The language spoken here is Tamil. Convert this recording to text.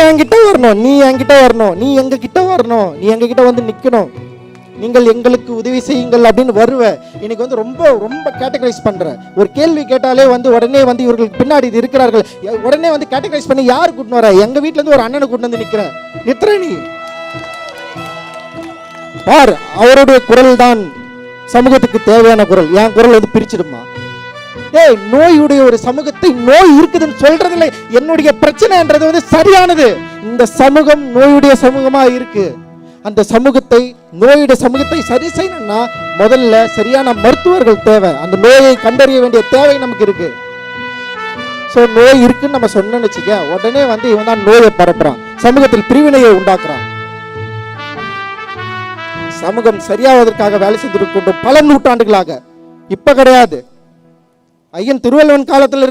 என்கிட்ட வரணும், நீ என்கிட்ட வரணும், நீ எங்க கிட்ட வரணும், நீ எங்க கிட்ட வந்து நிக்கணும், நீங்கள் எங்களுக்கு உதவி செய்யுங்கள் அப்படின்னு வருவேன். இன்னைக்கு வந்து ரொம்ப ரொம்ப கேட்டகரைஸ் பண்ற. ஒரு கேள்வி கேட்டாலே வந்து உடனே வந்து இவர்களுக்கு பின்னாடி இது இருக்கிறார்கள், உடனே வந்து கேட்டகரைஸ் பண்ணி யார் கூட்டின்னு வர? எங்க வீட்டுல இருந்து ஒரு அண்ணனை கூட்டிட்டு வந்து நிக்கிற நீ பார். அவருடைய குரல் தான் சமூகத்துக்கு தேவையான குரல். என் குரல் வந்து பிரிச்சிடுமா? டேய், நோயுடைய ஒரு சமூகத்தை நோய் இருக்குதுன்னு சொல்றதுல என்னுடைய பிரச்சனைன்றது வந்து சரியானது. இந்த சமூகம் நோயுடைய சமூகமா இருக்கு. அந்த சமூகத்தை, நோயுடைய சமூகத்தை சரி செய்யணும்னா முதல்ல சரியான மருத்துவர்கள் தேவை. அந்த நோயை கண்டறிய வேண்டிய தேவை நமக்கு இருக்கு. ஸோ நோய் இருக்குன்னு நம்ம சொன்னோன்னு வச்சுக்க, உடனே வந்து இவன் தான் நோயை பரப்புறான், சமூகத்தில் பிரிவினையை உண்டாக்குறான். சமூகம் சரியாவதற்காக வேலை செய்திருக்கின்றோம் பல நூற்றாண்டுகளாக. இப்ப கிடையாது. ஐயன் திருவள்ளுவன் காலத்தில்